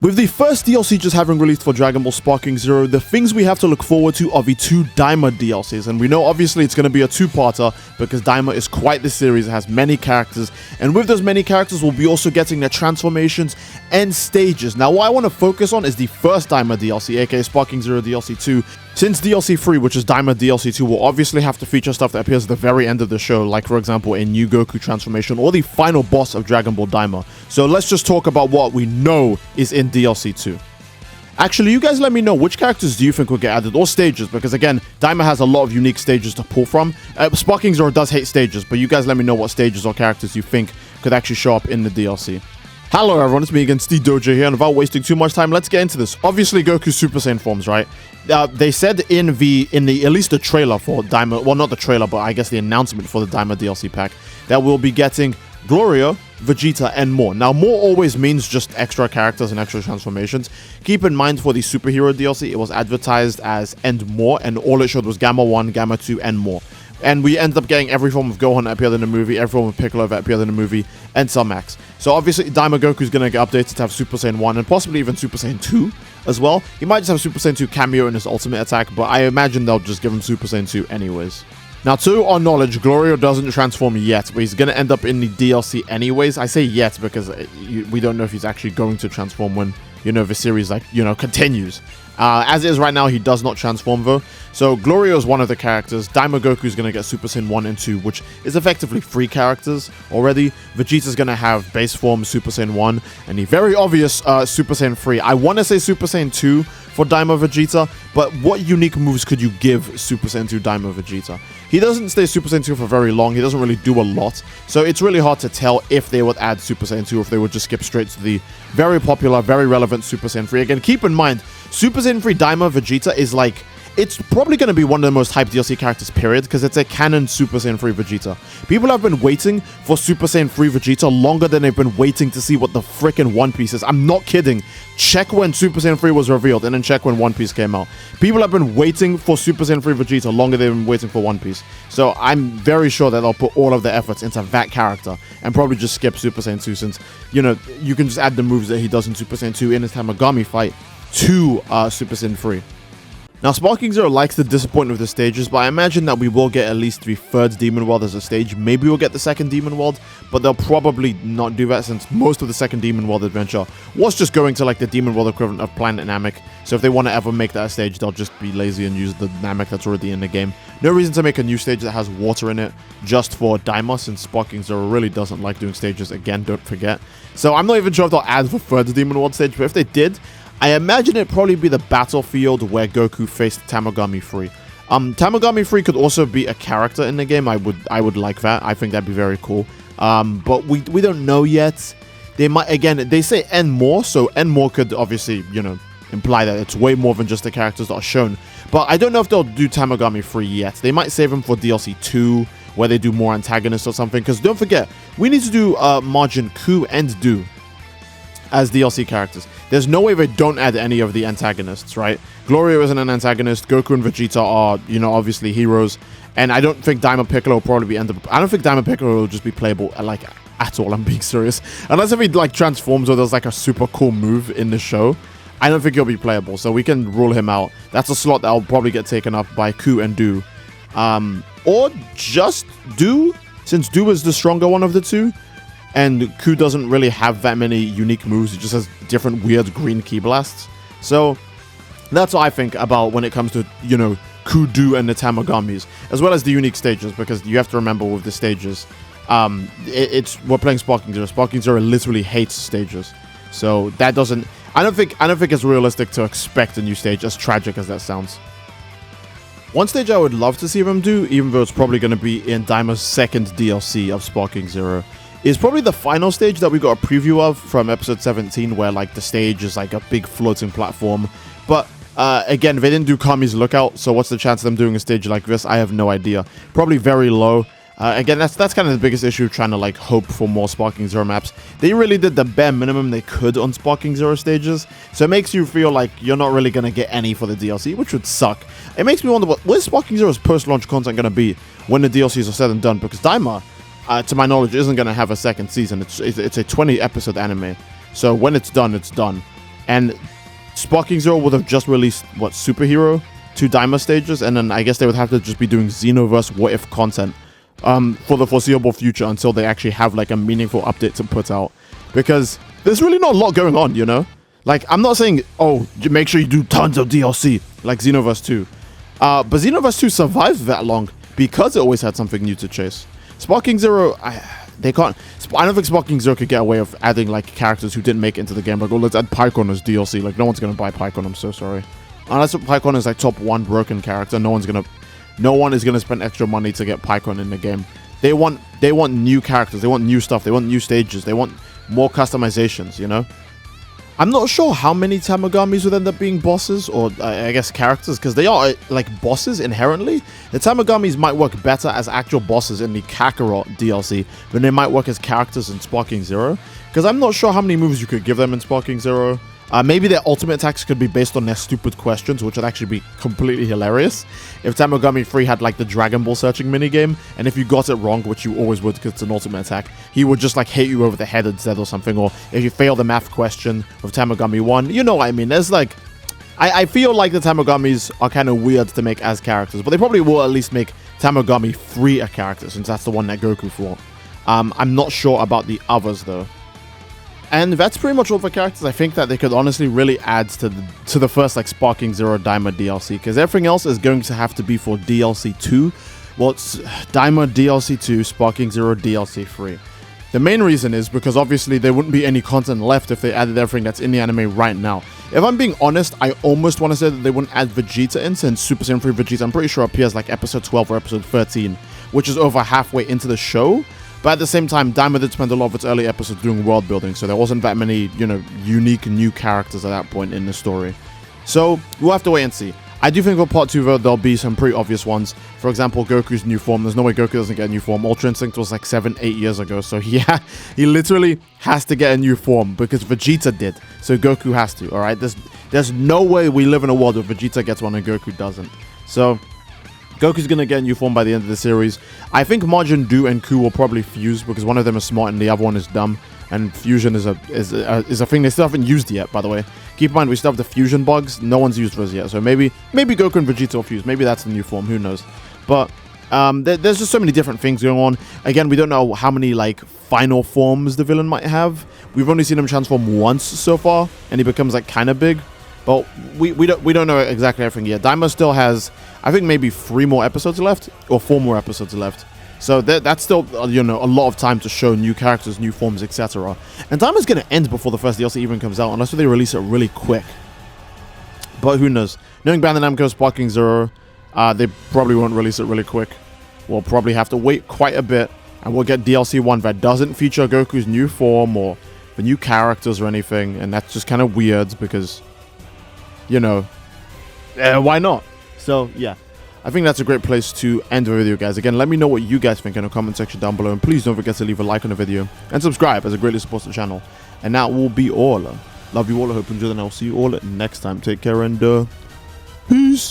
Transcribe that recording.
With the first DLC just having released for Dragon Ball Sparking Zero, the things we have to look forward to are the two Daima DLCs, and we know obviously it's going to be a two-parter because Daima is quite the series, it has many characters, and with those many characters we'll be also getting their transformations and stages. Now what I want to focus on is the first Daima DLC, aka Sparking Zero DLC 2, since DLC 3, which is Daima DLC 2, will obviously have to feature stuff that appears at the very end of the show, like for example a new Goku transformation or the final boss of Dragon Ball Daima. So let's just talk about what we know is in DLC 2. Actually, you guys let me know which characters do you think will get added, or stages, because again, Daima has a lot of unique stages to pull from. Sparking Zero does hate stages, but you guys let me know what stages or characters you think could actually show up in the DLC. Hello everyone, it's me again, Steve Dojo here, and without wasting too much time, let's get into this. Obviously, Goku's Super Saiyan forms, right? They said in the at least the trailer for Daima, well not the trailer, but I guess the announcement for the Daima DLC pack, that we'll be getting Glorio, Vegeta, and more. Now, more always means just extra characters and extra transformations. Keep in mind for the Superhero DLC, it was advertised as and more, and all it showed was Gamma 1, Gamma 2, and more. And we end up getting every form of Gohan that appeared in the movie, every form of Piccolo that appeared in the movie, and some Max. So obviously, Daima Goku is going to get updated to have Super Saiyan 1 and possibly even Super Saiyan 2 as well. He might just have Super Saiyan 2 cameo in his ultimate attack, but I imagine they'll just give him Super Saiyan 2 anyways. Now, to our knowledge, Glorio doesn't transform yet, but he's going to end up in the DLC anyways. I say yet because we don't know if he's actually going to transform when, the series, continues. As it is right now, he does not transform though. So Glorio is one of the characters. Daima Goku is going to get Super Saiyan 1 and 2, which is effectively 3 characters already. Vegeta is going to have base form Super Saiyan 1 and the very obvious Super Saiyan 3. I want to say Super Saiyan 2 for Daima Vegeta, but what unique moves could you give Super Saiyan 2 Daima Vegeta? He doesn't stay Super Saiyan 2 for very long. He doesn't really do a lot. So it's really hard to tell if they would add Super Saiyan 2 or if they would just skip straight to the very popular, very relevant Super Saiyan 3. Again, keep in mind, Super Saiyan 3 Daima Vegeta is like, it's probably going to be one of the most hyped DLC characters, period, because it's a canon Super Saiyan 3 Vegeta. People have been waiting for Super Saiyan 3 Vegeta longer than they've been waiting to see what the frickin' One Piece is. I'm not kidding. Check when Super Saiyan 3 was revealed, and then check when One Piece came out. People have been waiting for Super Saiyan 3 Vegeta longer than they've been waiting for One Piece. So I'm very sure that they'll put all of their efforts into that character, and probably just skip Super Saiyan 2, since, you can just add the moves that he does in Super Saiyan 2 in his Tamagami fight to Super Saiyan 3. Now, Sparking Zero likes to disappoint with the stages, but I imagine that we will get at least the third Demon World as a stage. Maybe we'll get the second Demon World, but they'll probably not do that since most of the second Demon World adventure was just going to like the Demon World equivalent of Planet Namek. So if they want to ever make that a stage, they'll just be lazy and use the Namek that's already in the game. No reason to make a new stage that has water in it just for Daima, since Sparking Zero really doesn't like doing stages, again, don't forget. So I'm not even sure if they'll add the third Demon World stage, but if they did, I imagine it'd probably be the battlefield where Goku faced Tamagami 3. Tamagami 3 could also be a character in the game. I would like that. I think that'd be very cool. But we don't know yet. They might, again, they say and more, so and more could obviously, imply that it's way more than just the characters that are shown. But I don't know if they'll do Tamagami 3 yet. They might save them for DLC 2, where they do more antagonists or something. Because don't forget, we need to do Majin Ku and Do as DLC characters. There's no way they don't add any of the antagonists, right? Glorio isn't an antagonist. Goku and Vegeta are, obviously heroes. And I don't think Daima Piccolo will probably be I don't think Daima Piccolo will just be playable, at all. I'm being serious. Unless if he, transforms or there's, a super cool move in the show, I don't think he'll be playable. So we can rule him out. That's a slot that'll probably get taken up by Ku and Do. Or just Do, since Do is the stronger one of the two. And Ku doesn't really have that many unique moves. He just has different weird green ki blasts. So that's what I think about when it comes to, Ku, Do, and the Tamagamis, as well as the unique stages, because you have to remember with the stages, we're playing Sparking Zero. Sparking Zero literally hates stages. So that doesn't, I don't think it's realistic to expect a new stage, as tragic as that sounds. One stage I would love to see them do, even though it's probably going to be in Daima's second DLC of Sparking Zero, is probably the final stage that we got a preview of from episode 17, where the stage is a big floating platform. But again, they didn't do Kami's Lookout, so what's the chance of them doing a stage like this? I have no idea. Probably very low. Again, that's kind of the biggest issue, trying to hope for more Sparking Zero maps. They really did the bare minimum they could on Sparking Zero stages, so it makes you feel like you're not really going to get any for the DLC, which would suck. It makes me wonder, what is Sparking Zero's post-launch content going to be when the DLCs are said and done? Because Daima, to my knowledge, isn't going to have a second season. It's a 20-episode anime. So when it's done, it's done. And Sparking Zero would have just released, what, Superhero? 2 Daima stages, and then I guess they would have to just be doing Xenoverse What If content for the foreseeable future until they actually have like a meaningful update to put out. Because there's really not a lot going on, you know? Like, I'm not saying, oh, make sure you do tons of DLC, like Xenoverse 2. But Xenoverse 2 survived that long because it always had something new to chase. Sparking Zero, I don't think Sparking Zero could get away with adding like characters who didn't make it into the game. Like, oh, let's add Pycon as DLC. Like, no one's gonna buy Pycon, I'm so sorry. Unless Pycon is like top 1 broken character, no one is gonna spend extra money to get Pycon in the game. They want new characters, they want new stuff, they want new stages, they want more customizations, you know? I'm not sure how many Tamagamis would end up being bosses, or I guess characters, because they are like bosses inherently. The Tamagamis might work better as actual bosses in the Kakarot DLC than they might work as characters in Sparking Zero, because I'm not sure how many moves you could give them in Sparking Zero. Maybe their ultimate attacks could be based on their stupid questions, which would actually be completely hilarious. If Tamagami 3 had like the Dragon Ball searching minigame, and if you got it wrong, which you always would because it's an ultimate attack, he would just like hit you over the head instead or something. Or if you fail the math question with Tamagami 1, you know what I mean. There's like, I feel like the Tamagamis are kind of weird to make as characters, but they probably will at least make Tamagami 3 a character, since that's the one that Goku fought. I'm not sure about the others though. And that's pretty much all the characters I think that they could honestly really add to the first like Sparking Zero Daima DLC, because everything else is going to have to be for DLC 2. Well, it's Daima DLC 2, Sparking Zero DLC 3. The main reason is because obviously there wouldn't be any content left if they added everything that's in the anime right now. If I'm being honest, I almost want to say that they wouldn't add Vegeta in, since Super Saiyan 3 Vegeta, I'm pretty sure, appears like episode 12 or episode 13, which is over halfway into the show. But at the same time, Daima did spend a lot of its early episodes doing world building, so there wasn't that many, you know, unique new characters at that point in the story. So we'll have to wait and see. I do think for part 2 though, there'll be some pretty obvious ones. For example, Goku's new form. There's no way Goku doesn't get a new form. Ultra Instinct was like 7-8 years ago, so he literally has to get a new form because Vegeta did. So Goku has to, alright? There's no way we live in a world where Vegeta gets one and Goku doesn't. So Goku's gonna get a new form by the end of the series. I think Majin Buu and Ku will probably fuse because one of them is smart and the other one is dumb. And fusion is a thing they still haven't used yet, by the way. Keep in mind, we still have the fusion bugs. No one's used those yet, so maybe Goku and Vegeta will fuse. Maybe that's the new form. Who knows? But there's just so many different things going on. Again, we don't know how many like final forms the villain might have. We've only seen him transform once so far, and he becomes like kind of big. But we don't know exactly everything yet. Daima still has, I think, maybe 3 more episodes left, or 4 more episodes left. So that's still, you know, a lot of time to show new characters, new forms, etc. And Daima's going to end before the first DLC even comes out, unless they release it really quick. But who knows? Knowing Bandai Namco Sparking Zero, they probably won't release it really quick. We'll probably have to wait quite a bit, and we'll get DLC 1 that doesn't feature Goku's new form or the new characters or anything, and that's just kind of weird because, you know, why not? So, yeah. I think that's a great place to end the video, guys. Again, let me know what you guys think in the comment section down below. And please don't forget to leave a like on the video and subscribe, as it greatly supports the channel. And that will be all. Love you all. I hope you enjoyed, and I'll see you all next time. Take care and peace.